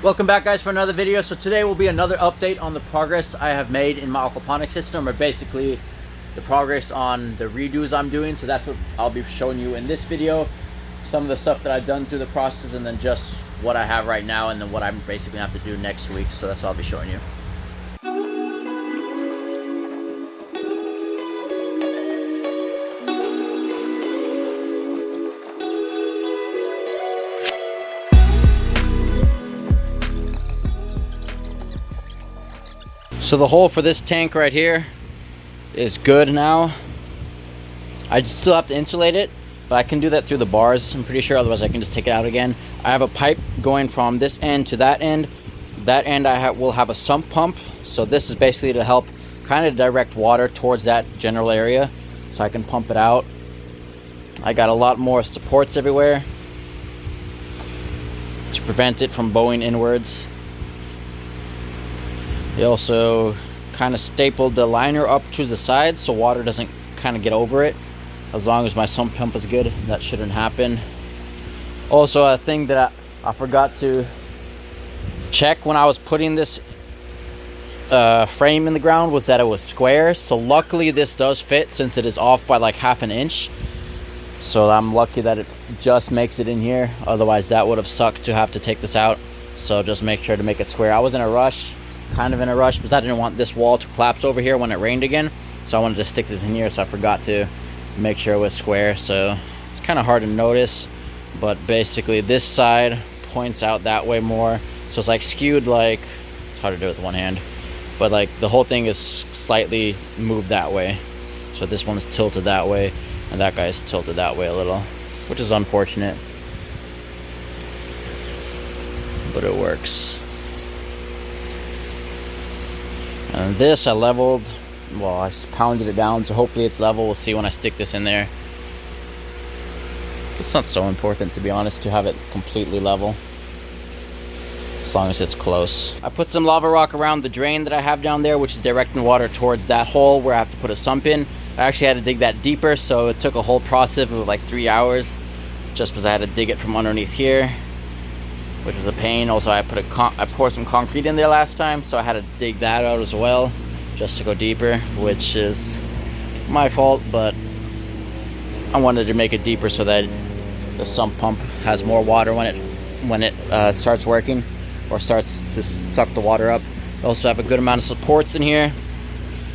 Welcome back, guys, for another video. So today will be another update on the progress I have made in my aquaponics system, or basically the progress on the redos I'm doing. So that's what I'll be showing you in this video, some of the stuff that I've done through the process, and then just what I have right now, and then what I'm basically gonna have to do next week. So that's what I'll be showing you. So the hole for this tank right here is good now. I just still have to insulate it, but I can do that through the bars, I'm pretty sure, otherwise I can just take it out again. I have a pipe going from this end to that end. That end will have a sump pump, so this is basically to help kind of direct water towards that general area so I can pump it out. I got a lot more supports everywhere to prevent it from bowing inwards. They also kind of stapled the liner up to the side so water doesn't kind of get over it. As long as my sump pump is good, that shouldn't happen. Also, a thing that I forgot to check when I was putting this frame in the ground was that it was square. So luckily this does fit, since it is off by like ½ an inch. So I'm lucky that it just makes it in here. Otherwise that would have sucked to have to take this out. So just make sure to make it square. I was in a rush. Kind of in a rush because I didn't want this wall to collapse over here when it rained again, so I wanted to stick this in here, so I forgot to make sure it was square. So it's kind of hard to notice, but basically this side points out that way more, so it's like skewed, like it's hard to do with one hand, but like the whole thing is slightly moved that way. So this one is tilted that way and that guy is tilted that way a little, which is unfortunate, but it works. And this I leveled, well, I pounded it down, so hopefully it's level. We'll see when I stick this in there. It's not so important, to be honest, to have it completely level, as long as it's close. I put some lava rock around the drain that I have down there, which is directing water towards that hole where I have to put a sump in. I actually had to dig that deeper, so it took a whole process of like 3 hours, just because I had to dig it from underneath here, which was a pain. Also, I poured some concrete in there last time, so I had to dig that out as well, just to go deeper, which is my fault, but I wanted to make it deeper so that the sump pump has more water when it starts working, or starts to suck the water up. I also have a good amount of supports in here,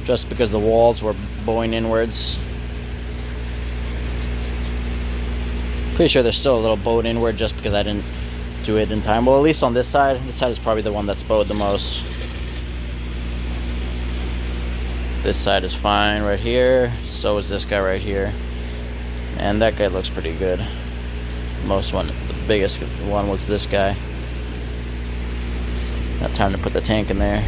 just because the walls were bowing inwards. Pretty sure there's still a little bowed inward just because I didn't do it in time. Well, at least on this side is probably the one that's bowed the most. This side is fine right here, so is this guy right here, and that guy looks pretty good. The biggest one was this guy. Now time to put the tank in there.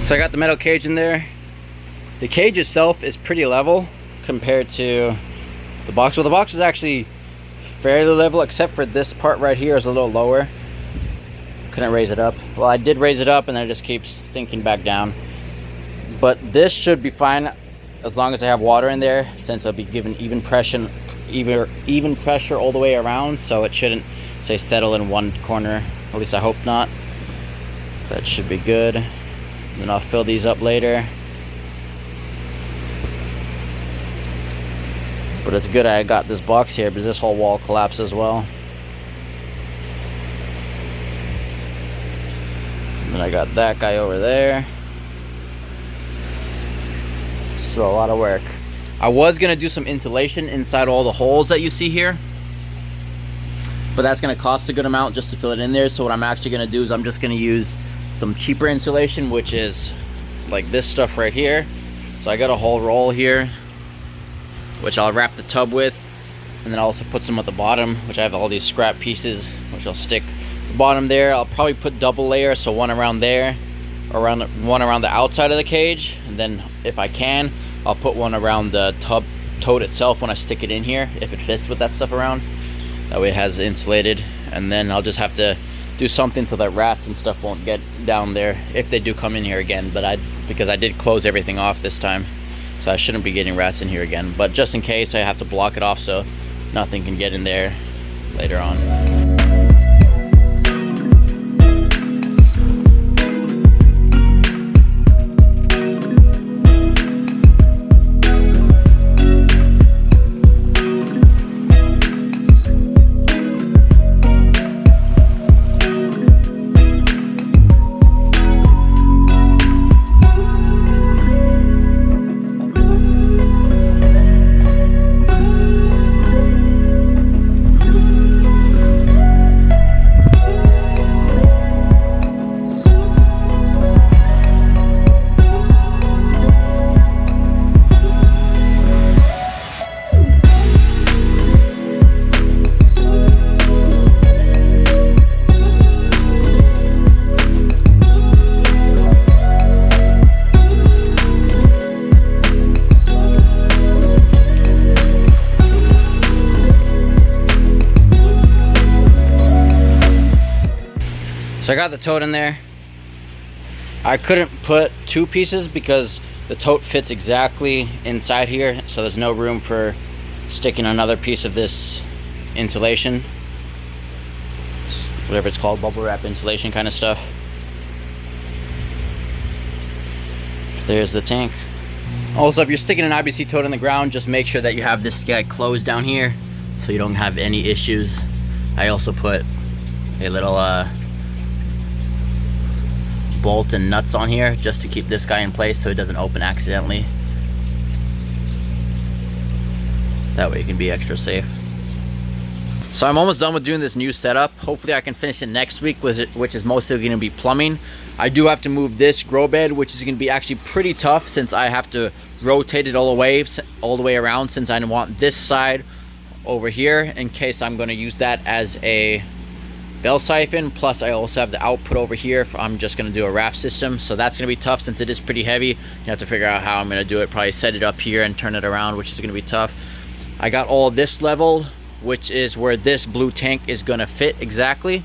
So I got the metal cage in there. The cage itself is pretty level compared to the box. Well, the box is actually fairly level, except for this part right here is a little lower. Couldn't raise it up. Well, I did raise it up and then it just keeps sinking back down. But this should be fine as long as I have water in there, since I'll be given even pressure all the way around, so it shouldn't say settle in one corner. At least I hope not. That should be good. Then I'll fill these up later. But it's good I got this box here, because this whole wall collapsed as well. And then I got that guy over there. Still a lot of work. I was gonna do some insulation inside all the holes that you see here, but that's gonna cost a good amount just to fill it in there. So what I'm actually gonna do is I'm just gonna use some cheaper insulation, which is like this stuff right here. So I got a whole roll here, which I'll wrap the tub with, and then I'll also put some at the bottom, which I have all these scrap pieces, which I'll stick the bottom there. I'll probably put double layer, so one around there, one around the outside of the cage, and then if I can, I'll put one around the tote itself when I stick it in here, if it fits with that stuff around. That way it has insulated, and then I'll just have to do something so that rats and stuff won't get down there if they do come in here again. But I because I did close everything off this time. So I shouldn't be getting rats in here again. But just in case, I have to block it off so nothing can get in there later on. So I got the tote in there. I couldn't put two pieces because the tote fits exactly inside here, so there's no room for sticking another piece of this insulation, whatever it's called, bubble wrap insulation kind of stuff. There's the tank. Also, if you're sticking an IBC tote in the ground, just make sure that you have this guy closed down here so you don't have any issues. I also put a little bolt and nuts on here just to keep this guy in place so it doesn't open accidentally. That way it can be extra safe. So I'm almost done with doing this new setup. Hopefully I can finish it next week, which is mostly going to be plumbing. I do have to move this grow bed, which is going to be actually pretty tough since I have to rotate it all the way around, since I want this side over here in case I'm going to use that as a bell siphon. Plus I also have the output over here if I'm just going to do a raft system, so that's going to be tough since it is pretty heavy. You have to figure out how I'm going to do it. Probably set it up here and turn it around, which is going to be tough. I got all this level, which is where this blue tank is going to fit exactly,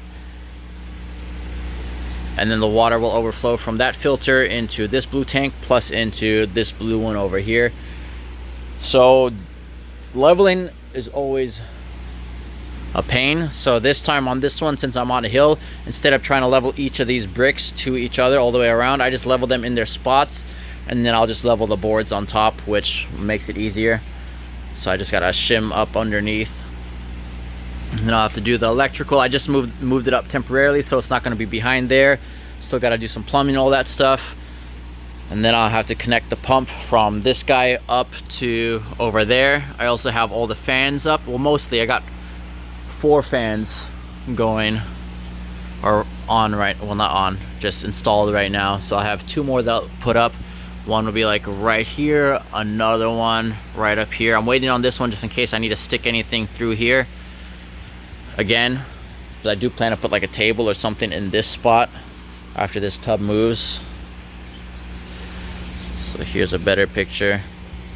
and then the water will overflow from that filter into this blue tank plus into this blue one over here. So leveling is always a pain. So this time on this one, since I'm on a hill, instead of trying to level each of these bricks to each other all the way around, I just level them in their spots, and then I'll just level the boards on top, which makes it easier. So I just gotta shim up underneath, and then I'll have to do the electrical. I just moved it up temporarily so it's not going to be behind there. Still got to do some plumbing, all that stuff, and then I'll have to connect the pump from this guy up to over there. I also have all the fans up. Well, mostly I got 4 fans going, or on right, well not on, just installed right now. So I have 2 more that I'll put up. One will be like right here, another one right up here. I'm waiting on this one just in case I need to stick anything through here again, because I do plan to put like a table or something in this spot after this tub moves. So here's a better picture.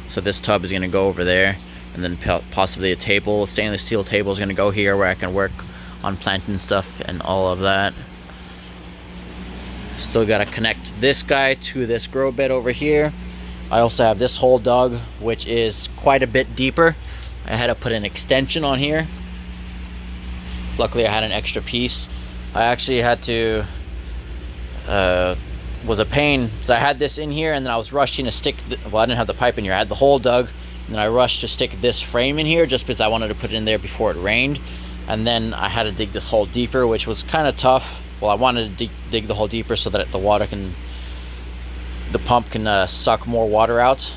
So this tub is going to go over there, and then possibly a table, stainless steel table is going to go here where I can work on planting stuff and all of that. Still got to connect this guy to this grow bed over here. I also have this hole dug, which is quite a bit deeper. I had to put an extension on here. Luckily I had an extra piece. I actually had to was a pain, so I had this in here and then I was rushing to stick well, I didn't have the pipe in here. I had the hole dug, and then I rushed to stick this frame in here just because I wanted to put it in there before it rained. And then I had to dig this hole deeper, which was kind of tough. Well, I wanted to dig the hole deeper so that the pump can suck more water out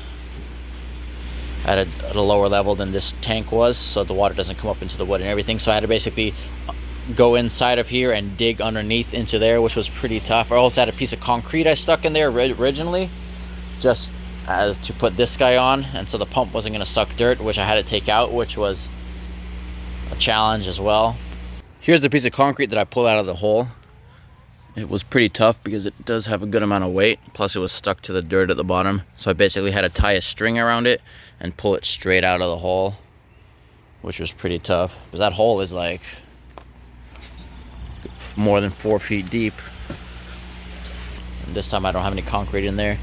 at a lower level than this tank was, so the water doesn't come up into the wood and everything. So I had to basically go inside of here and dig underneath into there, which was pretty tough. I also had a piece of concrete I stuck in there originally just to put this guy on, and so the pump wasn't going to suck dirt, which I had to take out, which was a challenge as well. Here's the piece of concrete that I pulled out of the hole. It was pretty tough because it does have a good amount of weight, plus it was stuck to the dirt at the bottom. So I basically had to tie a string around it and pull it straight out of the hole, which was pretty tough because that hole is like more than 4 feet deep. And this time I don't have any concrete in there.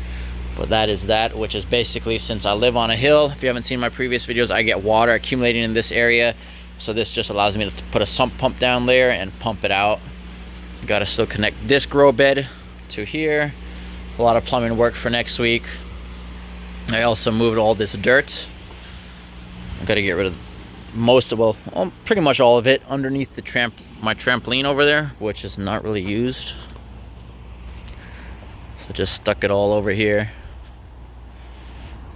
But that is that, which is basically, since I live on a hill, if you haven't seen my previous videos, I get water accumulating in this area. So this just allows me to put a sump pump down there and pump it out. Got to still connect this grow bed to here. A lot of plumbing work for next week. I also moved all this dirt. I got to get rid of most of, well, pretty much all of it underneath the my trampoline over there, which is not really used. So just stuck it all over here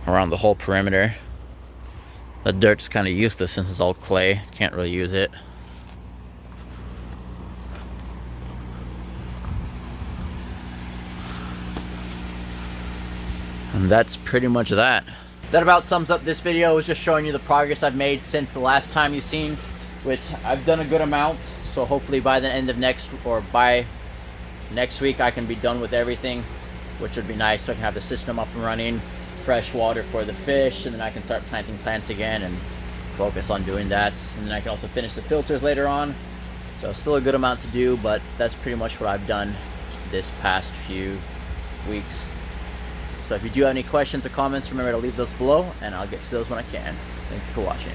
around the whole perimeter. The dirt's kind of useless since it's all clay. Can't really use it. And that's pretty much that. That about sums up this video. I was just showing you the progress I've made since the last time you've seen, which I've done a good amount. So hopefully by the end of by next week I can be done with everything, which would be nice, so I can have the system up and running, fresh water for the fish, and then I can start planting plants again and focus on doing that. And then I can also finish the filters later on. So still a good amount to do, but that's pretty much what I've done this past few weeks. So if you do have any questions or comments, remember to leave those below, and I'll get to those when I can. Thank you for watching.